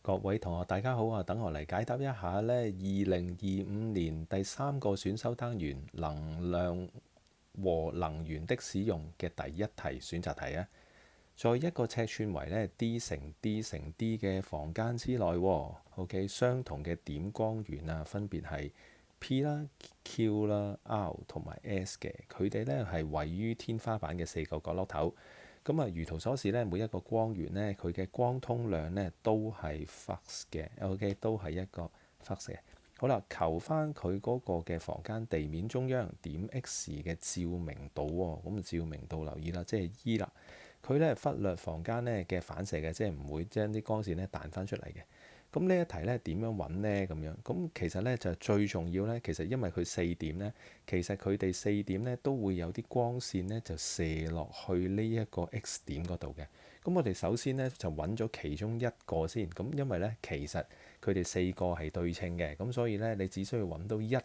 各位同學，大家好啊！等我嚟解答一下呢2025年第三個選修單元能量和能源的使用嘅第一題選擇題啊。在一個尺寸為呢 D 乘 D 乘 D 嘅房間之內，OK，相同嘅點光源啊，分別係 P 啦、Q 啦、R 同埋 S 嘅，佢哋呢係位於天花板嘅四個角落頭。咁啊，如圖所示咧，每一個光源咧，佢嘅光通量咧都係 flux 嘅，OK，都係一個 flux 嘅。好啦，求翻佢嗰個嘅房間地面中央點 X 嘅照明度喎，咁照明度留意啦，即係 E 啦。佢咧忽略房間咧嘅反射嘅，即係唔會將啲光線咧彈翻出嚟嘅。咁呢一題咧點樣揾呢？咁樣咁其實咧就最重要咧，其實因為佢四點咧，其實佢哋四點咧都會有啲光線咧就射落去呢一個 X 點嗰度嘅。咁我哋首先咧就揾咗其中一個先。咁因為咧其實佢哋四個係對稱嘅，咁所以咧你只需要揾到一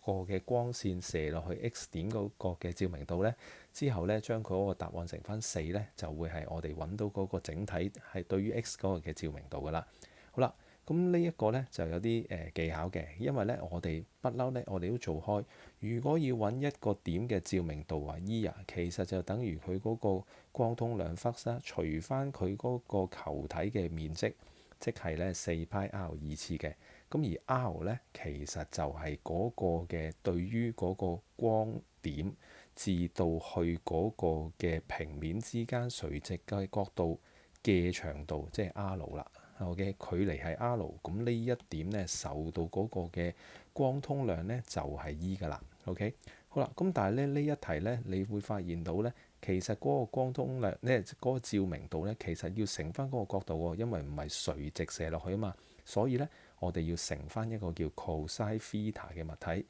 個嘅光線射落去 X 點嗰個嘅照明度咧，之後咧將佢嗰個答案乘翻四咧，就會係我哋揾到嗰個整體係對於 X 嗰個嘅照明度噶啦。好啦。咁呢一個咧就有啲技巧嘅，因為咧我哋不嬲咧，我哋都做開。如果要揾一個點嘅照明度啊 E 啊，其實就等於佢嗰個光通量 flux 啦，除翻佢嗰個球體嘅面積，即係咧四派 R 二次嘅。咁而 R 咧其實就係嗰個嘅對於嗰個光點至到去嗰個嘅平面之間垂直嘅角度嘅長度，即係 R 啦。嘅距離係 R，咁呢一點咧受到嗰個嘅光通量咧就係 E 噶啦。OK，好啦，咁但係咧呢一題咧，你會發現到咧，其實嗰個光通量咧嗰個照明度咧，其實要乘翻嗰個角度喎，因為唔係垂直射落去啊嘛，所以咧我哋要乘翻一個叫 cosine theta 嘅物體。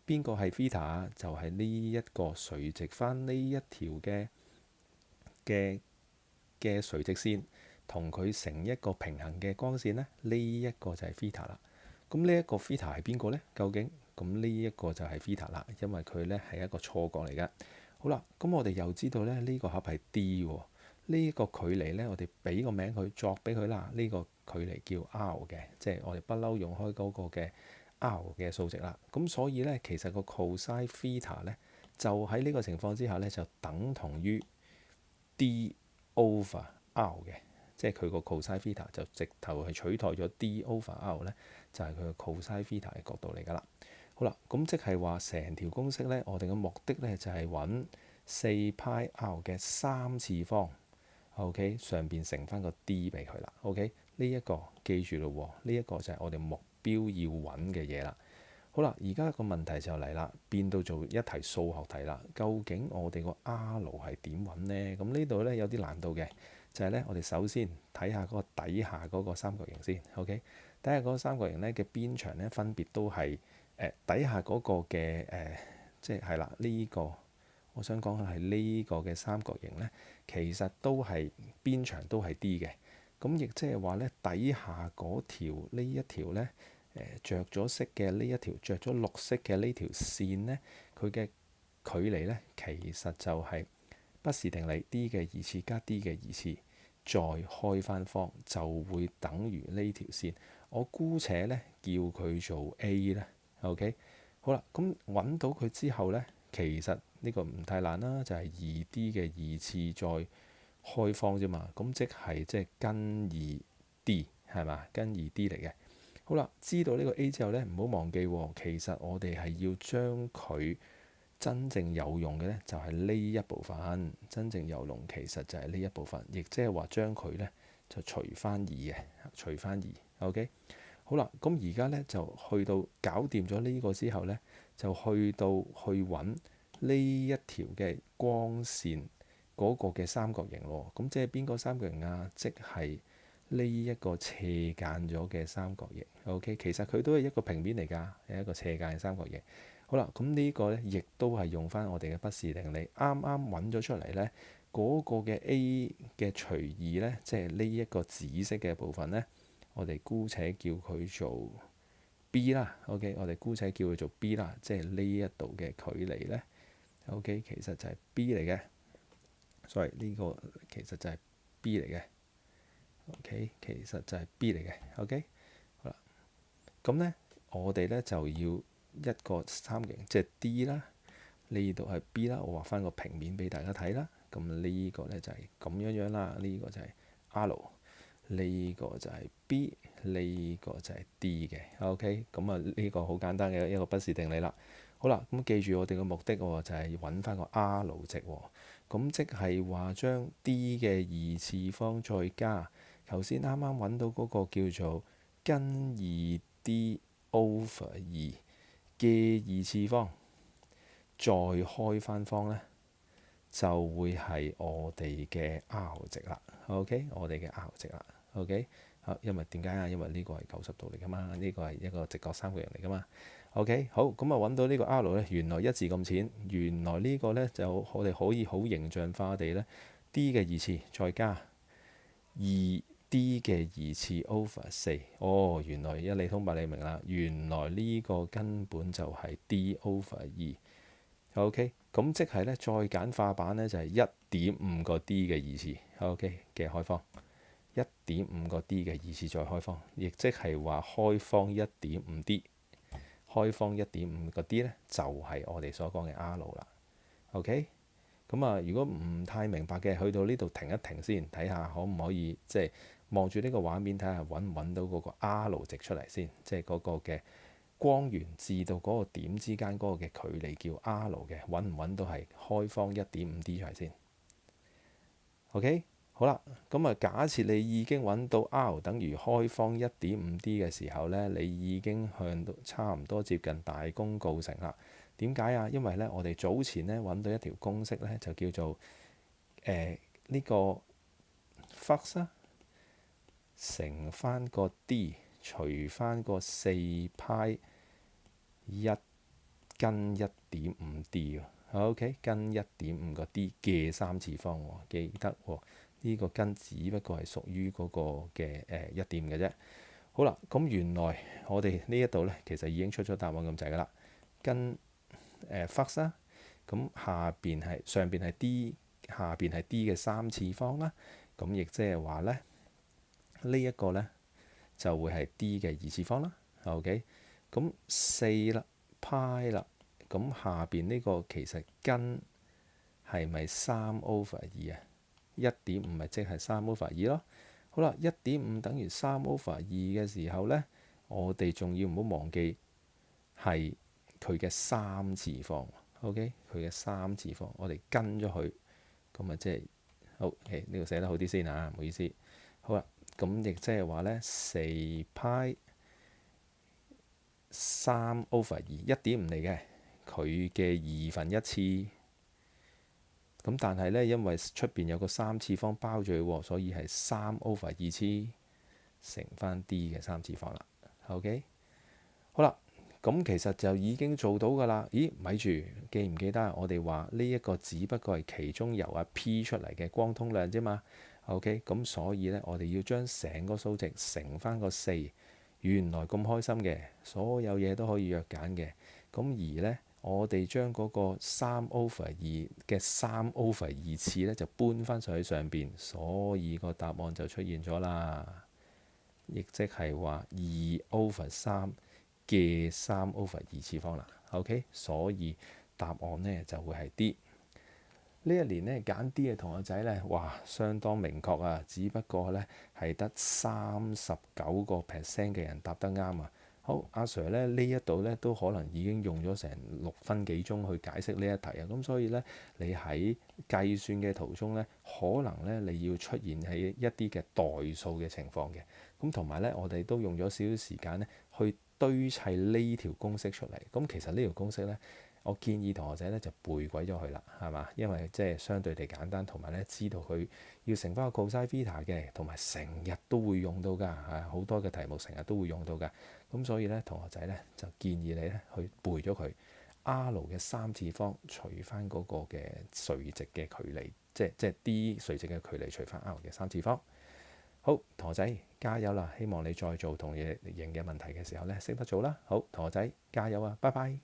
邊個係 theta 啊？就係呢一個垂直翻呢一條嘅垂直線。同佢成一個平行嘅光線呢，呢一個就係 theta 啦。咁呢一個 theta 係邊個呢？究竟咁呢一個就係 theta 啦，因為佢呢係一個錯角嚟㗎。好啦，咁我哋又知道咧呢個盒係 D 喎，呢個距離呢，我哋俾個名佢作俾佢啦。呢個距離叫 R 嘅，即係我哋不嬲用開嗰個嘅 R 嘅數值啦。咁所以呢，其實個 cosine theta 呢，就喺呢個情況之下呢，就等同於 D over R 嘅。即係佢個 cosine theta 就直頭係取代咗 D over R 咧，就係佢個 cosine theta 嘅角度嚟㗎啦。好啦，咁即係話成條公式咧，我哋嘅目的咧就係揾四派 R 嘅三次方。OK，上邊乘翻個 D 俾佢啦。OK，呢一個記住咯喎，呢一個就係我哋目標要揾嘅嘢啦。好啦，而家個問題就嚟啦，變到做一題數學題啦。究竟我哋個 R 係點揾呢？咁呢度咧有啲難度嘅。就係咧，我哋首先睇下嗰個底下嗰個三角形先。OK，底下嗰個三角形咧嘅邊長咧分別都係底下嗰個嘅即係啦，呢個我想講係呢個嘅三角形咧，其實都係邊長都係 D 嘅。咁亦即係話咧，底下嗰條呢一條咧著咗色嘅呢一條着咗綠色嘅呢條線咧，佢嘅距離咧其實就係畢氏定理 D 嘅二次加 D 嘅二次，再開翻方就會等於呢條線。我姑且咧叫佢做 A 啦。OK，好啦，咁揾到佢之後咧，其實呢個唔太難啦，就係二 D 嘅二次再開方啫嘛。咁即係根二 D 係嘛？根二 D 嚟嘅。好啦，知道呢個 A 之後咧，唔好忘記喎，其實我哋係要將佢真正有用嘅咧，就係呢一部分。真正有用其實就係呢一部分，亦即係話將佢咧就除翻二嘅，除翻二。OK，好啦，咁而家咧就去到搞掂咗呢個之後咧，就去揾呢一條嘅光線嗰個嘅三角形咯。咁即係邊個三角形啊？即係呢一個斜間咗嘅三角形。OK，其實佢都係一個平面嚟㗎，係一個斜間嘅三角形。好啦，咁呢個咧亦都係用翻我哋嘅畢氏定理，啱啱揾咗出嚟咧，嗰個嘅 A 嘅除二咧，即係呢一個紫色嘅部分咧，我哋姑且叫佢做 B 啦。OK，我哋姑且叫佢做 B 啦，即係呢一度嘅距離咧。OK，其實就係 B 嚟嘅。sorry，呢個其實就係 B 嚟嘅。OK，其實就係 B 嚟嘅。OK，好啦，咁咧我哋咧就要一個三角形，即係 D 啦。呢度係 B 啦，我畫翻個平面俾大家睇啦。咁呢個咧就係咁樣樣啦。呢個就係 R，呢個就係 B，呢個就係 D 嘅。OK，咁啊呢個好簡單嘅一個不是定理啦。好啦，咁記住我哋嘅目的喎，就係揾翻個 R 值喎。咁即係話將 D 嘅二次方再加頭先啱啱揾到嗰個叫做根二 D over 2嘅二次方，再開翻方呢，就會係我哋嘅 R 值啦。OK，我哋嘅 R 值啦。OK，因為點解啊？因為呢個係90度嚟噶嘛，呢個係一個直角三角形嚟噶嘛。OK，好，咁啊揾到呢個 R 呢，原來一字咁淺，原來呢個呢，就我哋可以好形象化地呢 D 嘅二次再加2D 嘅二次 over 4。哦，原來一理通百理明啦，原來呢個根本就係 D over 2。OK，咁即係咧，再簡化版咧就係1.5個 D 嘅二次 OK 嘅開方，1.5個 D 嘅二次再開方，亦即係話開方1.5 D，開方1.5個 D 咧就係我哋所講嘅 R 啦。OK，咁啊，如果唔太明白嘅，去到呢度停一停先，睇下可唔可以即係望住呢個畫面睇下揾唔揾到嗰個 R 值出嚟先，即係嗰個嘅光源至到嗰個點之間嗰個嘅距離叫 R 嘅，揾唔揾到係開方1.5 D 出嚟先。OK，好啦，咁啊，假設你已經揾到 R 等於開方1.5 D 嘅時候呢，你已經向到差唔多接近大功告成啦。點解啊？因為呢，我哋早前呢揾到一條公式呢，就叫做呢個 flux 啦，乘翻個 D 除翻個4派1跟 1.5D 喎。OK，跟 1.5 個 D 嘅三次方喎，記得喎。呢個根只不過係屬於嗰個嘅1點嘅啫。好啦，咁原來我哋呢一度呢，其實已經出咗答案咁滯噶啦。跟flux 啦，咁上邊係 D，下邊係 D 嘅三次方啦。咁亦即係話呢，呢一個呢就會係 D 嘅二次方啦。OK，咁4啦，派啦，咁下邊呢個其實根係咪3 over 2啊？1.5咪即係3 over 2咯。好啦，1.5等於3 over 2嘅時候呢，我哋仲要唔好忘記係佢嘅三次方。OK，佢嘅三次方，我哋跟咗佢，咁啊即係好。呢個寫得好啲先啊，唔好意思。好啦，咁亦即係話呢，4派3 over 2 1.5嚟嘅，佢嘅1/2次。咁但係呢，因為出邊有個三次方包住佢，所以係3 over 2次乘翻 D 嘅三次方啦。OK，好啦，咁其實就已經做到㗎啦。咦，咪住，記唔記得我哋話呢一個只不過係其中由阿 P 出嚟嘅光通量啫嘛。OK，咁所以呢，我哋要將成個數值乘翻個4。原來咁開心嘅，所有嘢都可以約簡嘅。咁而呢，我哋將嗰個3 over 2嘅3 over 2次呢，就搬翻上去上邊，所以個答案就出現咗啦。亦即係話2 over 3嘅3 over 2次方啦。OK，所以答案呢就會係 D。呢一年呢揀 D 嘅同學仔呢，哇，相當明確啊！只不過呢係得39% 嘅人答得啱啊。好，阿 Sir 呢，呢一度呢都可能已經用咗成6分幾鐘去解釋呢一題啊。咁所以呢，你喺計算嘅途中呢，可能呢你要出現喺一啲嘅代數嘅情況嘅。咁同埋呢，我哋都用咗少少時間呢去堆砌呢條公式出嚟。咁其實呢條公式呢，我建議同學仔咧就背鬼咗佢啦，係嘛？因為即係相對地簡單，同埋咧知道佢要乘翻個 cos theta 嘅，同埋成日都會用到㗎，好多嘅題目成日都會用到㗎。咁所以咧，同學仔咧就建議你咧去背咗佢 R 嘅三次方除翻嗰個嘅垂直嘅距離，即係 D 垂直嘅距離除翻 R 嘅三次方。好，同學仔加油啦！希望你再做同類型嘅問題嘅時候咧識得做啦。好，同學仔加油啊！拜拜。